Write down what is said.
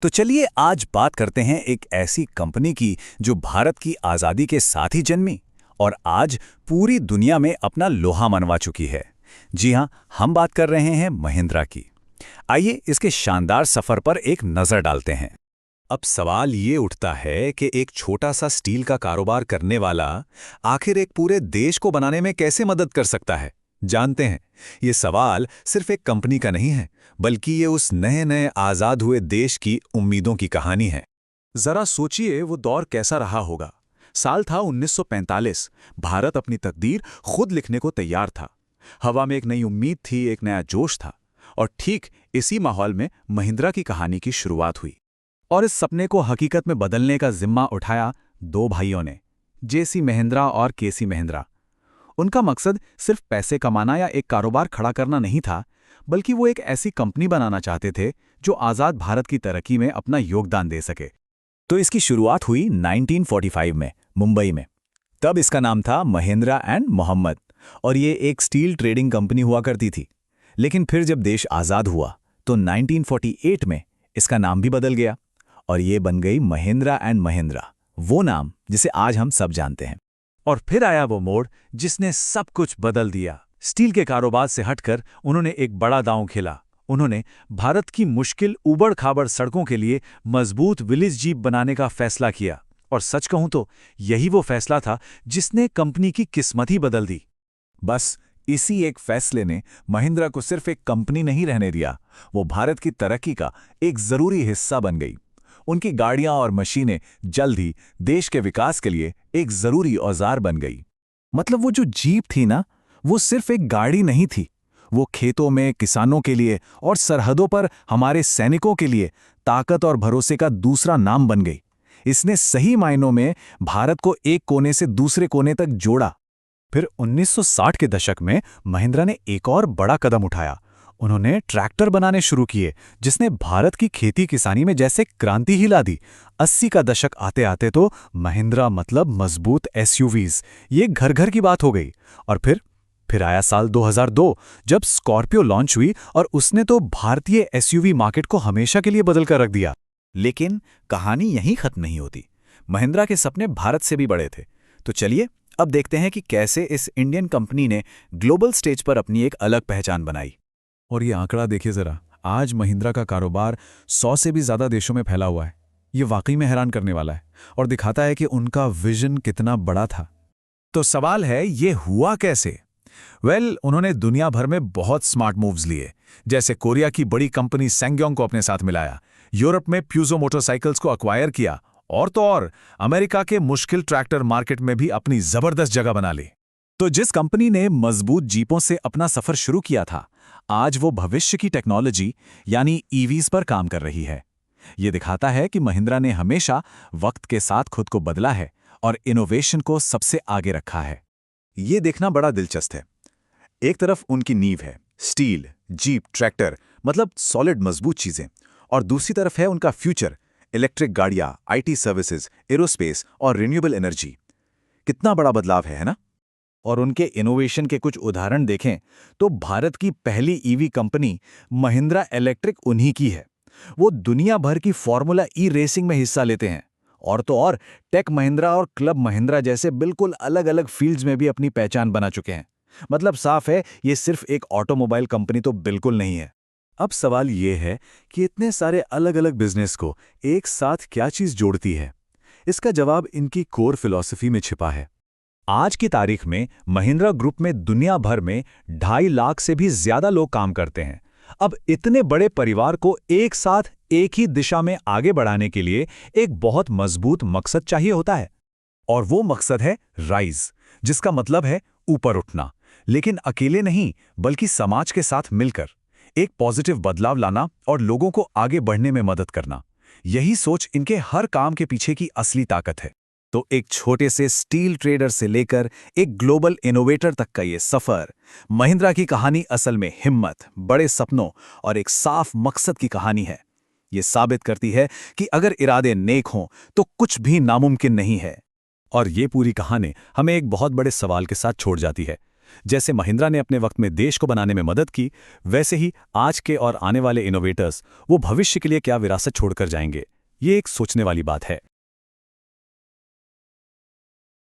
तो चलिए आज बात करते हैं एक ऐसी कंपनी की जो भारत की आज़ादी के साथ ही जन्मी और आज पूरी दुनिया में अपना लोहा मनवा चुकी है। जी हाँ, हम बात कर रहे हैं महिंद्रा की। आइए इसके शानदार सफर पर एक नज़र डालते हैं। अब सवाल ये उठता है कि एक छोटा सा स्टील का कारोबार करने वाला आखिर एक पूरे देश को बनाने में कैसे मदद कर सकता है। जानते हैं, ये सवाल सिर्फ एक कंपनी का नहीं है, बल्कि ये उस नए नए आज़ाद हुए देश की उम्मीदों की कहानी है। जरा सोचिए वो दौर कैसा रहा होगा। साल था 1945। भारत अपनी तकदीर खुद लिखने को तैयार था। हवा में एक नई उम्मीद थी, एक नया जोश था। और ठीक इसी माहौल में महिंद्रा की कहानी की शुरुआत हुई। और इस सपने को हकीकत में बदलने का जिम्मा उठाया दो भाइयों ने, जेसी महिंद्रा और केसी महिंद्रा। उनका मकसद सिर्फ पैसे कमाना या एक कारोबार खड़ा करना नहीं था, बल्कि वो एक ऐसी कंपनी बनाना चाहते थे जो आज़ाद भारत की तरक्की में अपना योगदान दे सके। तो इसकी शुरुआत हुई 1945 में मुंबई में। तब इसका नाम था महिंद्रा एंड मोहम्मद और ये एक स्टील ट्रेडिंग कंपनी हुआ करती थी। लेकिन फिर जब देश आज़ाद हुआ तो 1948 में इसका नाम भी बदल गया और ये बन गई महिंद्रा एंड महिंद्रा, वो नाम जिसे आज हम सब जानते हैं। और फिर आया वो मोड़ जिसने सब कुछ बदल दिया। स्टील के कारोबार से हटकर उन्होंने एक बड़ा दांव खेला। उन्होंने भारत की मुश्किल ऊबड़-खाबड़ सड़कों के लिए मजबूत विलेज जीप बनाने का फैसला किया। और सच कहूं तो यही वो फैसला था जिसने कंपनी की किस्मत ही बदल दी। बस इसी एक फैसले ने महिंद्रा को सिर्फ एक कंपनी नहीं रहने दिया, वो भारत की तरक्की का एक जरूरी हिस्सा बन गई। उनकी गाड़ियां और मशीनें जल्द ही देश के विकास के लिए एक जरूरी औजार बन गई। मतलब वो जो जीप थी ना, वो सिर्फ एक गाड़ी नहीं थी, वो खेतों में किसानों के लिए और सरहदों पर हमारे सैनिकों के लिए ताकत और भरोसे का दूसरा नाम बन गई। इसने सही मायनों में भारत को एक कोने से दूसरे कोने तक जोड़ा। फिर 1960 के दशक में महिंद्रा ने एक और बड़ा कदम उठाया। उन्होंने ट्रैक्टर बनाने शुरू किए, जिसने भारत की खेती किसानी में जैसे क्रांति ही ला दी। 80 का दशक आते आते तो महिंद्रा मतलब मजबूत एसयूवीज, ये घर घर की बात हो गई। और फिर आया साल 2002, जब स्कॉर्पियो लॉन्च हुई और उसने तो भारतीय एसयूवी मार्केट को हमेशा के लिए बदल कर रख दिया। लेकिन कहानी यहीं खत्म नहीं होती। महिंद्रा के सपने भारत से भी बड़े थे। तो चलिए अब देखते हैं कि कैसे इस इंडियन कंपनी ने ग्लोबल स्टेज पर अपनी एक अलग पहचान बनाई। और ये आंकड़ा देखिए जरा, आज महिंद्रा का कारोबार 100 से भी ज्यादा देशों में फैला हुआ है। ये वाकई में हैरान करने वाला है और दिखाता है कि उनका विजन कितना बड़ा था। तो सवाल है, ये हुआ कैसे? उन्होंने दुनिया भर में बहुत स्मार्ट मूव्स लिए। जैसे कोरिया की बड़ी कंपनी सैंगयोंग को अपने साथ मिलाया, यूरोप में प्यूजो मोटरसाइकिल्स को एक्वायर किया और तो और अमेरिका के मुश्किल ट्रैक्टर मार्केट में भी अपनी जबरदस्त जगह बना ली। तो जिस कंपनी ने मजबूत जीपों से अपना सफर शुरू किया था, आज वो भविष्य की टेक्नोलॉजी यानी ईवीज पर काम कर रही है। ये दिखाता है कि महिंद्रा ने हमेशा वक्त के साथ खुद को बदला है और इनोवेशन को सबसे आगे रखा है। ये देखना बड़ा दिलचस्प है। एक तरफ उनकी नींव है स्टील, जीप, ट्रैक्टर, मतलब सॉलिड मजबूत चीजें, और दूसरी तरफ है उनका फ्यूचर, इलेक्ट्रिक गाड़ियां, आईटी सर्विसेज, एरोस्पेस और रिन्यूएबल एनर्जी। कितना बड़ा बदलाव है ना? और उनके इनोवेशन के कुछ उदाहरण देखें तो भारत की पहली ईवी कंपनी महिंद्रा इलेक्ट्रिक उन्हीं की है। वो दुनिया भर की फॉर्मूला ई रेसिंग में हिस्सा लेते हैं और तो और टेक महिंद्रा और क्लब महिंद्रा जैसे बिल्कुल अलग अलग फील्ड्स में भी अपनी पहचान बना चुके हैं। मतलब साफ है, ये सिर्फ एक ऑटोमोबाइल कंपनी तो बिल्कुल नहीं है। अब सवाल ये है कि इतने सारे अलग अलग बिजनेस को एक साथ क्या चीज जोड़ती है? इसका जवाब इनकी कोर फिलॉसफी में छिपा है। आज की तारीख में महिंद्रा ग्रुप में दुनिया भर में 2.5 लाख से भी ज्यादा लोग काम करते हैं। अब इतने बड़े परिवार को एक साथ एक ही दिशा में आगे बढ़ाने के लिए एक बहुत मजबूत मकसद चाहिए होता है। और वो मकसद है राइज, जिसका मतलब है ऊपर उठना। लेकिन अकेले नहीं, बल्कि समाज के साथ मिलकर एक पॉजिटिव बदलाव लाना और लोगों को आगे बढ़ने में मदद करना। यही सोच इनके हर काम के पीछे की असली ताकत है। तो एक छोटे से स्टील ट्रेडर से लेकर एक ग्लोबल इनोवेटर तक का ये सफर, महिंद्रा की कहानी असल में हिम्मत, बड़े सपनों और एक साफ मकसद की कहानी है। ये साबित करती है कि अगर इरादे नेक हों तो कुछ भी नामुमकिन नहीं है। और ये पूरी कहानी हमें एक बहुत बड़े सवाल के साथ छोड़ जाती है। जैसे महिंद्रा ने अपने वक्त में देश को बनाने में मदद की, वैसे ही आज के और आने वाले इनोवेटर्स वो भविष्य के लिए क्या विरासत छोड़कर जाएंगे, ये एक सोचने वाली बात है।